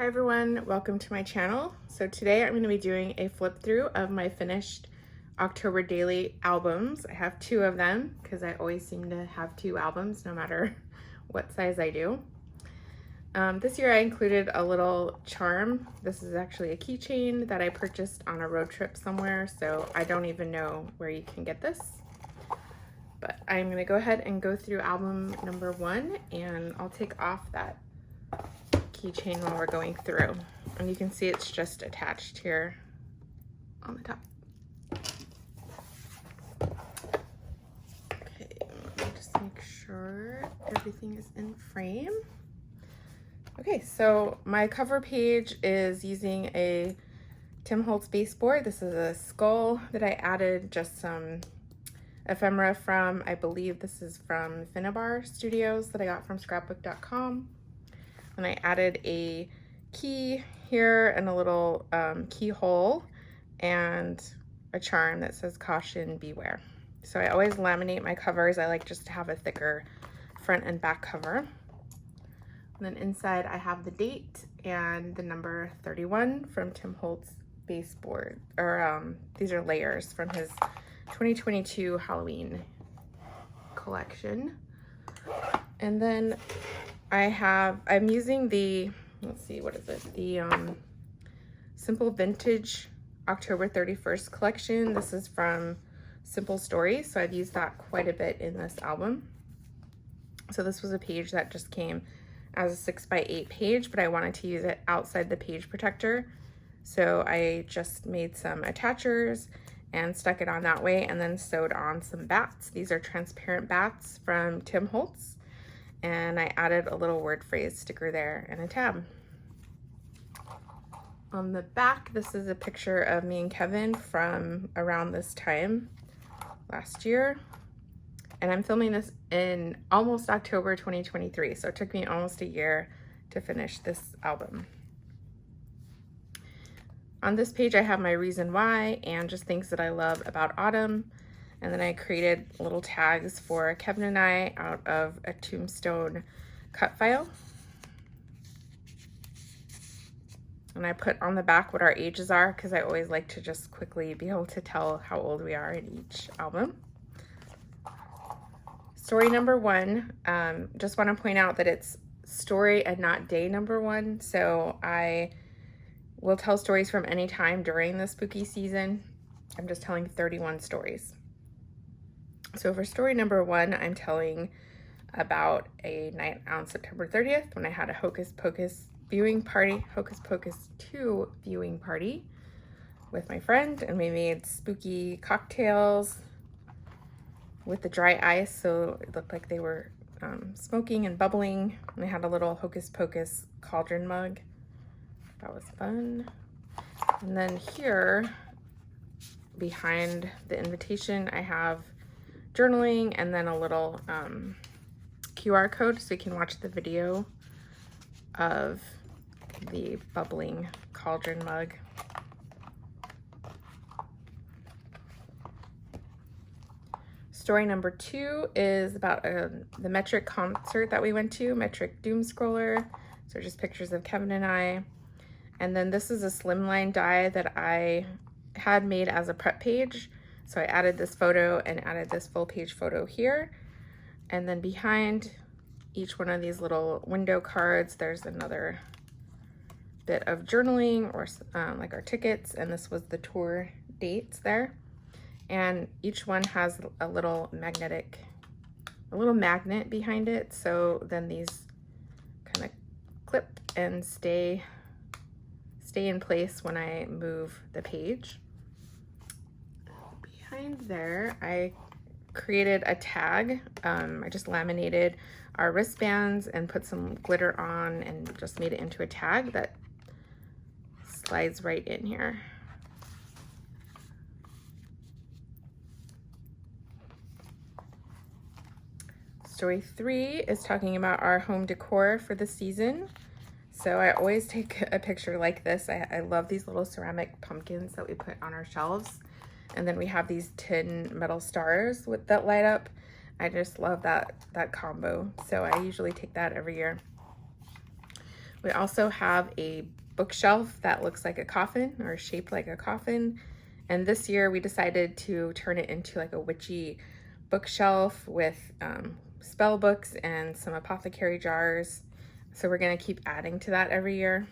Hi everyone, welcome to my channel. So today I'm going to be doing a flip through of my finished October daily albums. I have two of them because I always seem to have two albums no matter what size I do. This year I included a little charm. This is actually a keychain that I purchased on a road trip somewhere, so I don't even know where you can get this. But I'm going to go ahead and go through album number 1, and I'll take off that keychain while we're going through, and you can see it's just attached here on the top. Okay, let me just make sure everything is in frame. Okay, so my cover page is using a Tim Holtz baseboard. This is a skull that I added just some ephemera from. I believe this is from Finnabar Studios that I got from scrapbook.com. And I added a key here and a little keyhole and a charm that says caution, beware. So I always laminate my covers. I like just to have a thicker front and back cover. And then inside I have the date and the number 31 from Tim Holtz baseboard, or these are layers from his 2022 Halloween collection. And then I'm using the, let's see, what is it? The Simple Vintage October 31st collection. This is from Simple Stories, so I've used that quite a bit in this album. So this was a page that just came as a 6x8 page, but I wanted to use it outside the page protector. So I just made some attachers and stuck it on that way, and then sewed on some bats. These are transparent bats from Tim Holtz. And I added a little word phrase sticker there and a tab. On the back, this is a picture of me and Kevin from around this time last year. And I'm filming this in almost October 2023, so it took me almost a year to finish this album. On this page, I have my reason why and just things that I love about autumn. And then I created little tags for Kevin and I out of a tombstone cut file. And I put on the back what our ages are because I always like to just quickly be able to tell how old we are in each album. Story number 1, just want to point out that it's story and not day number 1. So I will tell stories from any time during the spooky season. I'm just telling 31 stories. So for story number 1, I'm telling about a night on September 30th when I had a Hocus Pocus viewing party, Hocus Pocus 2 viewing party with my friend, and we made spooky cocktails with the dry ice, so it looked like they were smoking and bubbling. And I had a little Hocus Pocus cauldron mug. That was fun. And then here, behind the invitation, I have journaling and then a little QR code so you can watch the video of the bubbling cauldron mug. Story number 2 is about the Metric concert that we went to, Metric Doom Scroller. So just pictures of Kevin and I. And then this is a slimline die that I had made as a prep page. So I added this photo and added this full page photo here. And then behind each one of these little window cards, there's another bit of journaling or like our tickets. And this was the tour dates there. And each one has a little magnet behind it. So then these kind of clip and stay in place when I move the page. Behind there, I created a tag. I just laminated our wristbands and put some glitter on and just made it into a tag that slides right in here. Story 3 is talking about our home decor for the season. So I always take a picture like this. I love these little ceramic pumpkins that we put on our shelves. And then we have these tin metal stars that light up. I just love that combo. So I usually take that every year. We also have a bookshelf that looks like a coffin or shaped like a coffin. And this year we decided to turn it into like a witchy bookshelf with spell books and some apothecary jars. So we're gonna keep adding to that every year.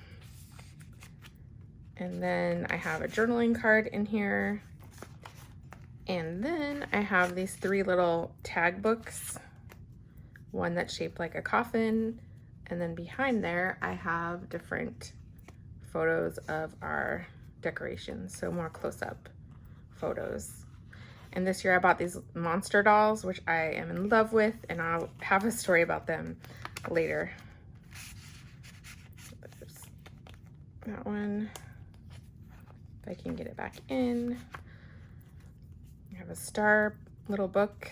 And then I have a journaling card in here. And then I have these 3 little tag books. One that's shaped like a coffin. And then behind there, I have different photos of our decorations. So more close-up photos. And this year I bought these monster dolls, which I am in love with, and I'll have a story about them later. There's that one. If I can get it back in. I have a star little book.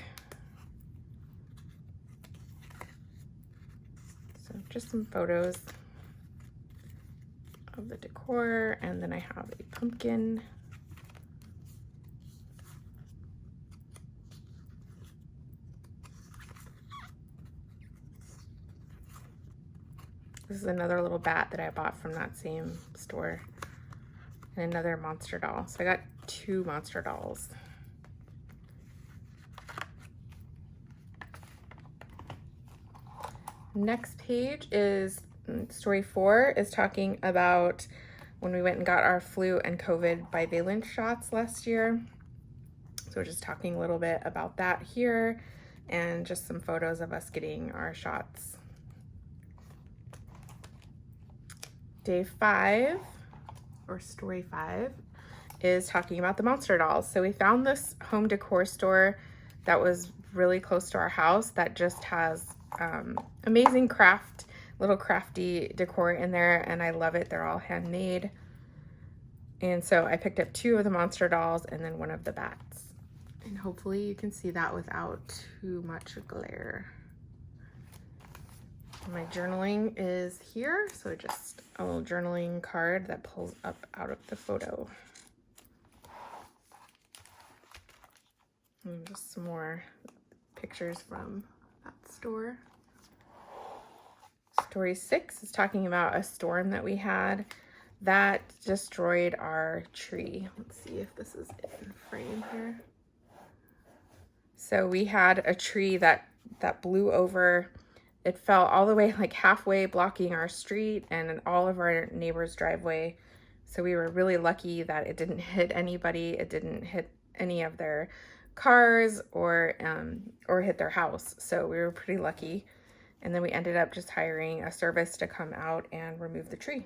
So just some photos of the decor, and then I have a pumpkin. This is another little bat that I bought from that same store. And another monster doll. So I got 2 monster dolls. Next page is story 4 is talking about when we went and got our flu and COVID bivalent shots last year. So we're just talking a little bit about that here and just some photos of us getting our shots. Day 5, or story 5, is talking about the monster dolls. So we found this home decor store that was really close to our house that just has amazing little crafty decor in there, and I love it. They're all handmade. And so I picked up 2 of the monster dolls and then 1 of the bats. And hopefully you can see that without too much glare. My journaling is here, so just a little journaling card that pulls up out of the photo. And just some more pictures from that store. Story 6 is talking about a storm that we had that destroyed our tree. Let's see if this is in frame here. So we had a tree that blew over. It fell all the way like halfway, blocking our street and all of our neighbors' driveway. So we were really lucky that it didn't hit anybody. It didn't hit any of their cars or hit their house. So we were pretty lucky. And then we ended up just hiring a service to come out and remove the tree.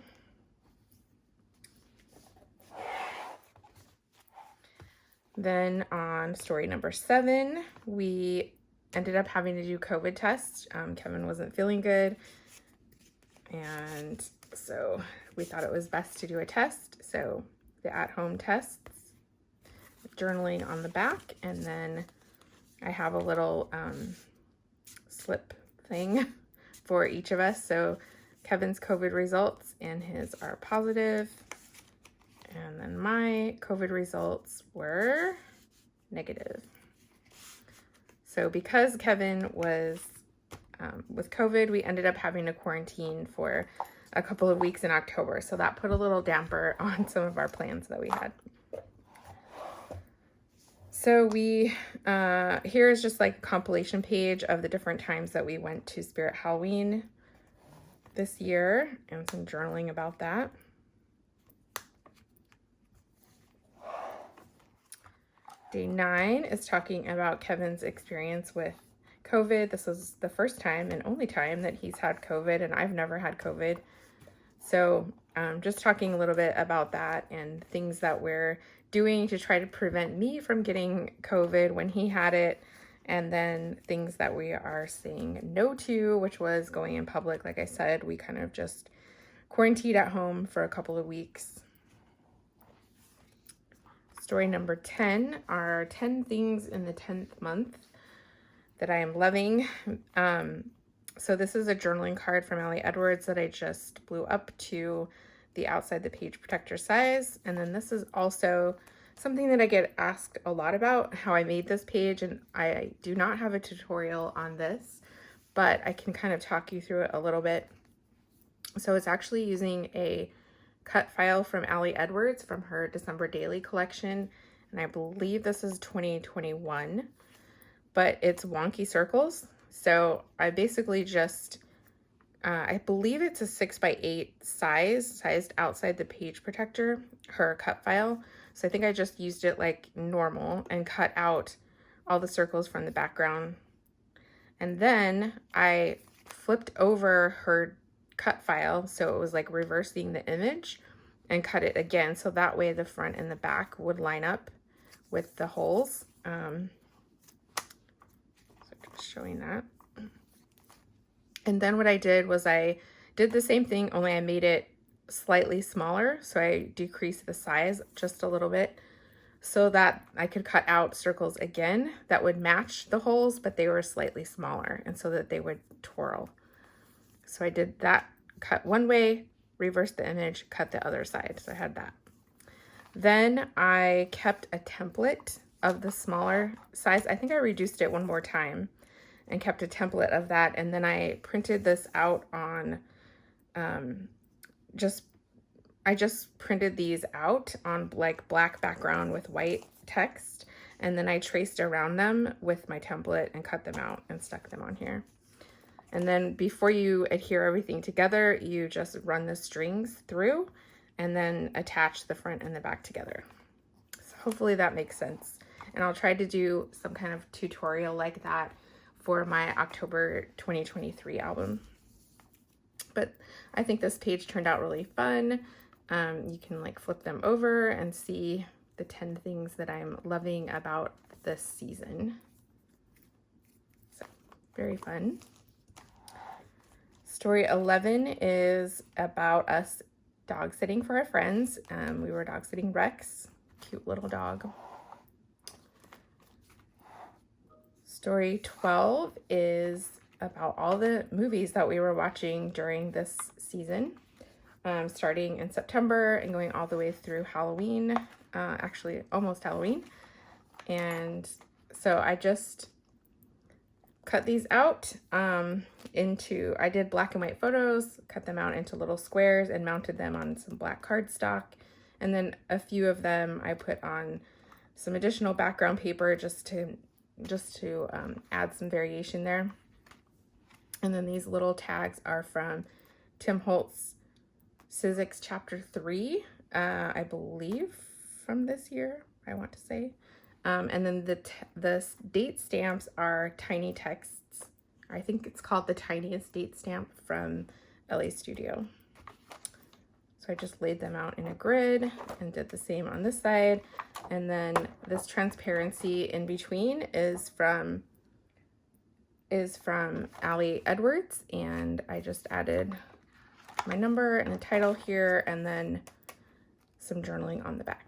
Then on story number 7, we ended up having to do COVID tests. Kevin wasn't feeling good, and so we thought it was best to do a test. So the at-home tests, journaling on the back, and then I have a little slip thing for each of us. So Kevin's COVID results and his are positive, and then my COVID results were negative. So because Kevin was with COVID, we ended up having to quarantine for a couple of weeks in October. So that put a little damper on some of our plans that we had. So here is just like a compilation page of the different times that we went to Spirit Halloween this year and some journaling about that. Day 9 is talking about Kevin's experience with COVID. This was the first time and only time that he's had COVID, and I've never had COVID. So just talking a little bit about that and things that we're doing to try to prevent me from getting COVID when he had it, and then things that we are saying no to, which was going in public. Like I said, we kind of just quarantined at home for a couple of weeks. Story number 10 are 10 things in the 10th month that I am loving. So this is a journaling card from Allie Edwards that I just blew up to the outside the page protector size. And then this is also something that I get asked a lot about, how I made this page, and I do not have a tutorial on this, but I can kind of talk you through it a little bit. So it's actually using a cut file from Allie Edwards from her December Daily collection. And I believe this is 2021, but it's wonky circles. So I basically just, I believe it's a 6x8 sized outside the page protector, her cut file. So I think I just used it like normal and cut out all the circles from the background. And then I flipped over her cut file, so it was like reversing the image, and cut it again, so that way the front and the back would line up with the holes. So just showing that. And then what I did was I did the same thing, only I made it slightly smaller. So I decreased the size just a little bit so that I could cut out circles again that would match the holes, but they were slightly smaller, and so that they would twirl. So I did that, cut one way, reverse the image, cut the other side. So I had that. Then I kept a template of the smaller size. I think I reduced it one more time and kept a template of that. And then I printed this out on, I just printed these out on like black background with white text. And then I traced around them with my template and cut them out and stuck them on here. And then before you adhere everything together, you just run the strings through and then attach the front and the back together. So hopefully that makes sense. And I'll try to do some kind of tutorial like that for my October 2023 album. But I think this page turned out really fun. You can like flip them over and see the 10 things that I'm loving about this season. So very fun. Story 11 is about us dog sitting for our friends. We were dog sitting Rex, cute little dog. Story 12 is about all the movies that we were watching during this season, starting in September and going all the way through Halloween, actually almost Halloween. And so I just cut these out I did black and white photos, cut them out into little squares and mounted them on some black cardstock. And then a few of them I put on some additional background paper just to add some variation there. And then these little tags are from Tim Holtz Civics Chapter 3, I believe from this year, I want to say. And then the date stamps are tiny texts. I think it's called the tiniest date stamp from LA Studio. So I just laid them out in a grid and did the same on this side. And then this transparency in between is from Allie Edwards. And I just added my number and a title here and then some journaling on the back.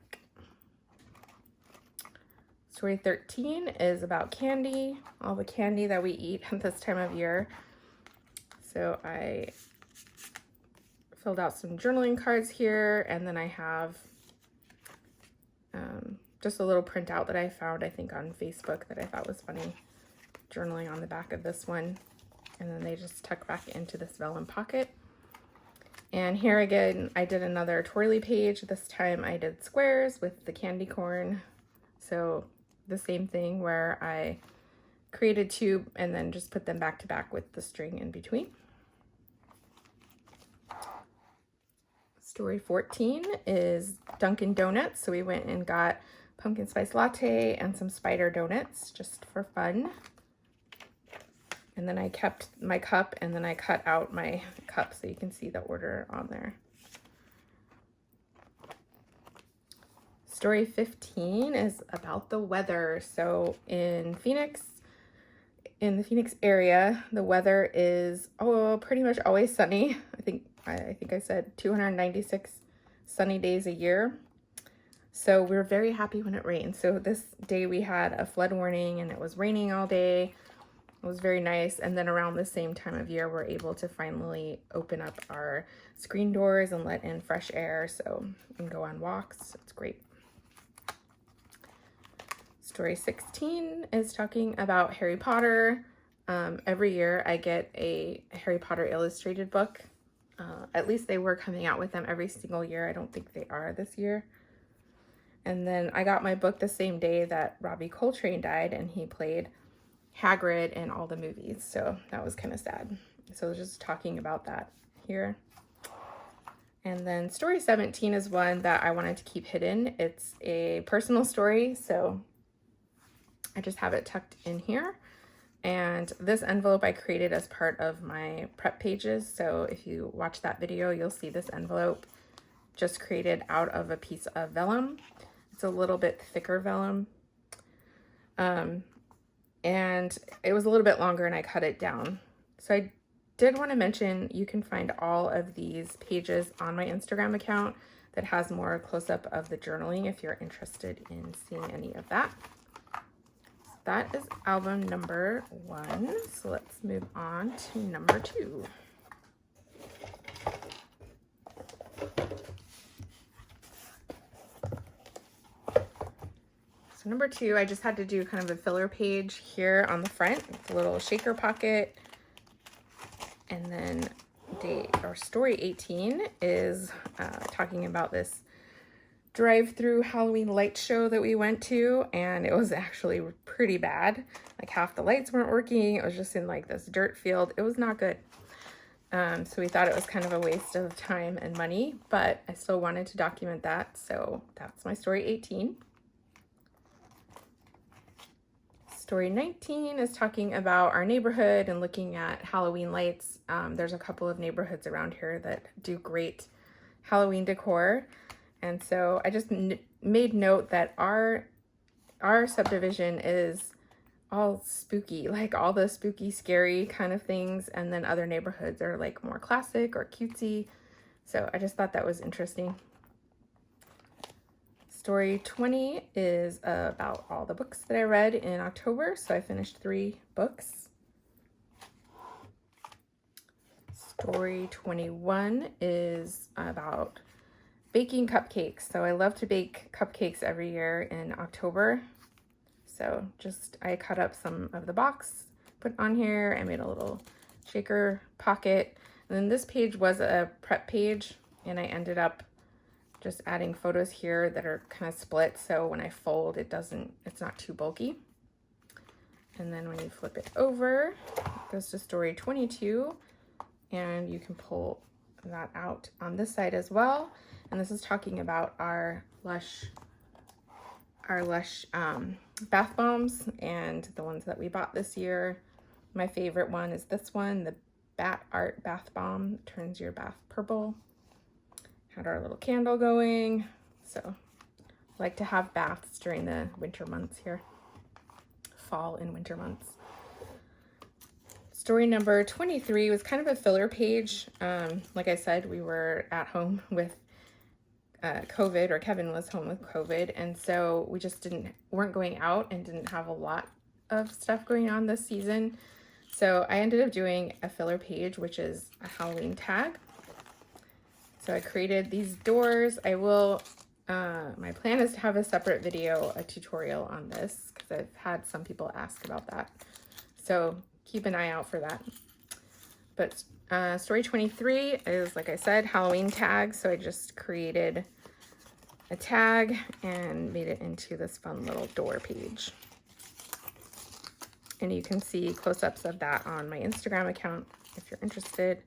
Story 13 is about candy, all the candy that we eat at this time of year. So I filled out some journaling cards here, and then I have just a little printout that I found, I think, on Facebook that I thought was funny, journaling on the back of this one. And then they just tuck back into this vellum pocket. And here again, I did another twirly page. This time I did squares with the candy corn. So the same thing where I created two and then just put them back to back with the string in between. Story 14 is Dunkin' Donuts. So we went and got pumpkin spice latte and some spider donuts just for fun. And then I kept my cup and then I cut out my cup so you can see the order on there. Story 15 is about the weather. So in the Phoenix area, the weather is pretty much always sunny. I think I said 296 sunny days a year. So we were very happy when it rained. So this day we had a flood warning and it was raining all day. It was very nice. And then around the same time of year, we're able to finally open up our screen doors and let in fresh air so we can go on walks. It's great. Story 16 is talking about Harry Potter. Every year I get a Harry Potter illustrated book. At least they were coming out with them every single year. I don't think they are this year. And then I got my book the same day that Robbie Coltrane died, and he played Hagrid in all the movies. So that was kind of sad. So just talking about that here. And then story 17 is one that I wanted to keep hidden. It's a personal story, so I just have it tucked in here. And this envelope I created as part of my prep pages. So if you watch that video, you'll see this envelope just created out of a piece of vellum. It's a little bit thicker vellum. And it was a little bit longer and I cut it down. So I did want to mention you can find all of these pages on my Instagram account that has more close-up of the journaling if you're interested in seeing any of that. That is album number 1. So let's move on to number 2. So number 2, I just had to do kind of a filler page here on the front. It's a little shaker pocket. And then story 18 is talking about this drive-through Halloween light show that we went to, and it was actually pretty bad. Like half the lights weren't working. It was just in like this dirt field. It was not good. So we thought it was kind of a waste of time and money, but I still wanted to document that. So that's my story 18. Story 19 is talking about our neighborhood and looking at Halloween lights. There's a couple of neighborhoods around here that do great Halloween decor. And so I just made note that our subdivision is all spooky, like all the spooky, scary kind of things. And then other neighborhoods are like more classic or cutesy. So I just thought that was interesting. Story 20 is about all the books that I read in October. So I finished 3 books. Story 21 is about baking cupcakes. So I love to bake cupcakes every year in October. So I cut up some of the box, put on here. I made a little shaker pocket. And then this page was a prep page, and I ended up just adding photos here that are kind of split. So when I fold, it's not too bulky. And then when you flip it over, it goes to story 22, and you can pull that out on this side as well. And this is talking about our Lush bath bombs and the ones that we bought this year. My favorite one is this one, the Bat Art Bath Bomb. It turns your bath purple. Had our little candle going. So I like to have baths during the winter months here. Fall and winter months. Story number 23 was kind of a filler page. Like I said, we were at home with COVID, or Kevin was home with COVID, and so we just weren't going out and didn't have a lot of stuff going on this season. So I ended up doing a filler page, which is a Halloween tag. So I created these doors. I will, my plan is to have a separate video, a tutorial on this, because I've had some people ask about that. So keep an eye out for that. But story 23 is, like I said, Halloween tag. So I just created a tag and made it into this fun little door page. And you can see close-ups of that on my Instagram account if you're interested.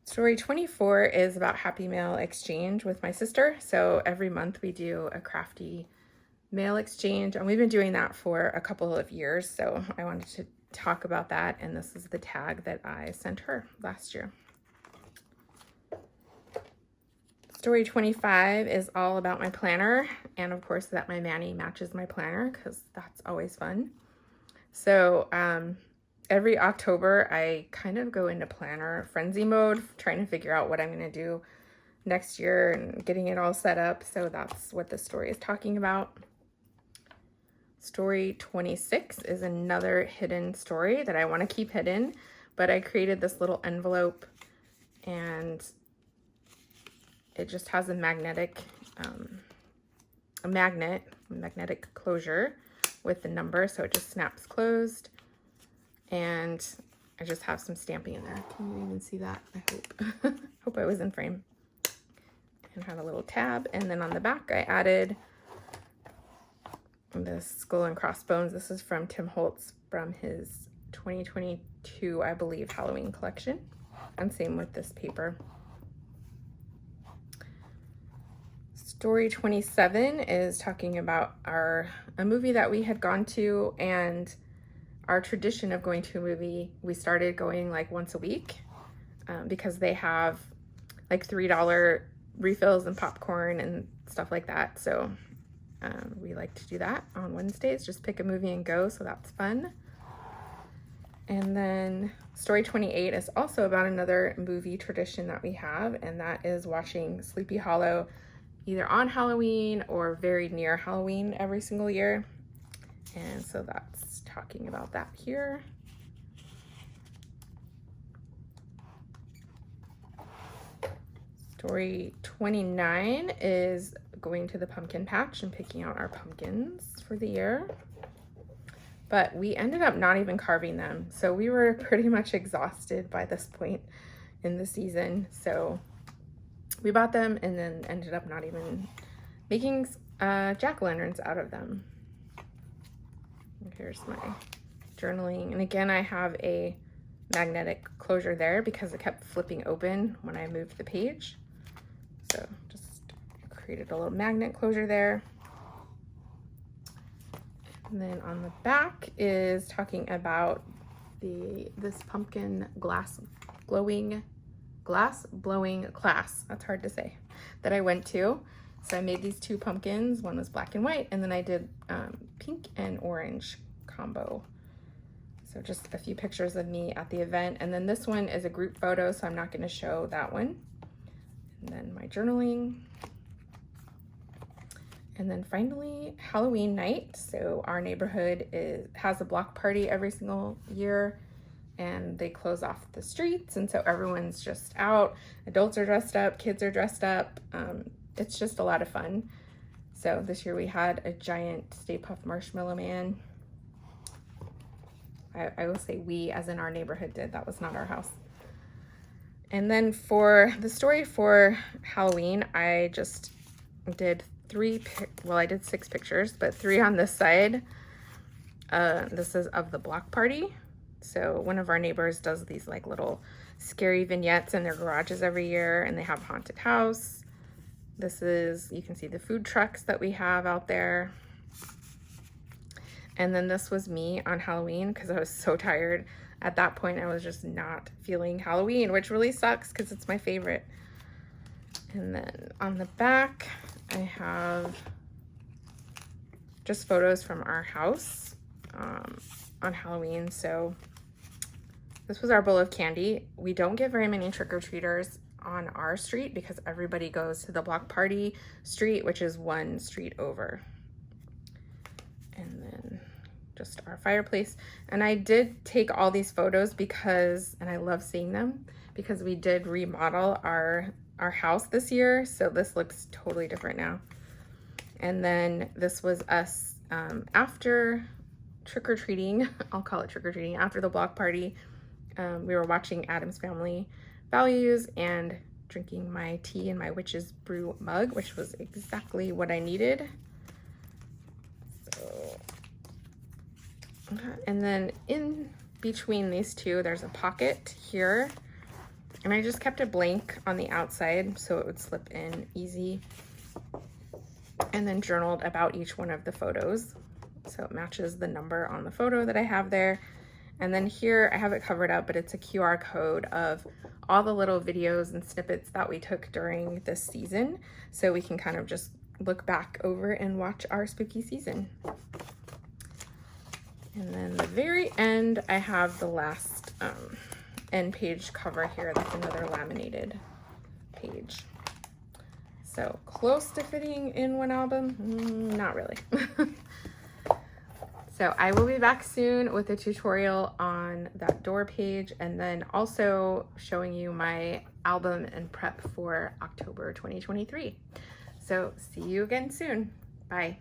Story 24 is about Happy Mail exchange with my sister. So every month we do a crafty mail exchange, and we've been doing that for a couple of years. So I wanted to talk about that, and this is the tag that I sent her last year. Story 25 is all about my planner, and of course that my Manny matches my planner, because that's always fun. So every October I kind of go into planner frenzy mode, trying to figure out what I'm going to do next year and getting it all set up. So that's what this story is talking about. Story 26 is another hidden story that I want to keep hidden, but I created this little envelope, and it just has a magnetic closure with the number, so it just snaps closed. And I just have some stamping in there. Can you even see that? I hope. Hope I was in frame. And had a little tab. And then on the back, I added this skull and crossbones. This is from Tim Holtz from his 2022, I believe, Halloween collection. And same with this paper. Story 27 is talking about a movie that we had gone to, and our tradition of going to a movie, we started going like once a week because they have like $3 refills and popcorn and stuff like that. So we like to do that on Wednesdays, just pick a movie and go. So that's fun. And then story 28 is also about another movie tradition that we have, and that is watching Sleepy Hollow either on Halloween or very near Halloween every single year. And so that's talking about that here. Story 29 is going to the pumpkin patch and picking out our pumpkins for the year. But we ended up not even carving them. So we were pretty much exhausted by this point in the season. So we bought them and then ended up not even making jack-o'-lanterns out of them. Here's my journaling. And again, I have a magnetic closure there because it kept flipping open when I moved the page. So just created a little magnet closure there. And then on the back is talking about this pumpkin glass blowing class, that's hard to say, that I went to. So I made these two pumpkins. One was black and white, and then I did pink and orange combo. So just a few pictures of me at the event. And then this one is a group photo, so I'm not going to show that one. And then my journaling. And then finally, Halloween night. So our neighborhood has a block party every single year, and they close off the streets. And so everyone's just out. Adults are dressed up, kids are dressed up. It's just a lot of fun. So this year we had a giant Stay Puft Marshmallow Man. I will say we, as in our neighborhood, did. That was not our house. And then for the story for Halloween, I just did I did 6 pictures, but 3 on this side. This is of the block party. So one of our neighbors does these like little scary vignettes in their garages every year, and they have a haunted house. This is, you can see the food trucks that we have out there. And then this was me on Halloween because I was so tired. At that point, I was just not feeling Halloween, which really sucks because it's my favorite. And then on the back, I have just photos from our house on Halloween. So this was our bowl of candy. We don't get very many trick-or-treaters on our street because everybody goes to the block party street, which is one street over. And then just our fireplace. And I did take all these photos because, and I love seeing them, because we did remodel our house this year. So this looks totally different now. And then this was us after trick-or-treating, I'll call it trick-or-treating, after the block party. We were watching Addams Family Values and drinking my tea in my witch's brew mug, which was exactly what I needed. So, and then in between these two, there's a pocket here, and I just kept it blank on the outside so it would slip in easy, and then journaled about each one of the photos so it matches the number on the photo that I have there. And then here I have it covered up, but it's a QR code of all the little videos and snippets that we took during this season, so we can kind of just look back over and watch our spooky season. And then the very end, I have the last end page cover here. That's another laminated page. So close to fitting in one album? Not really. So I will be back soon with a tutorial on that door page, and then also showing you my album and prep for October 2023. So see you again soon. Bye.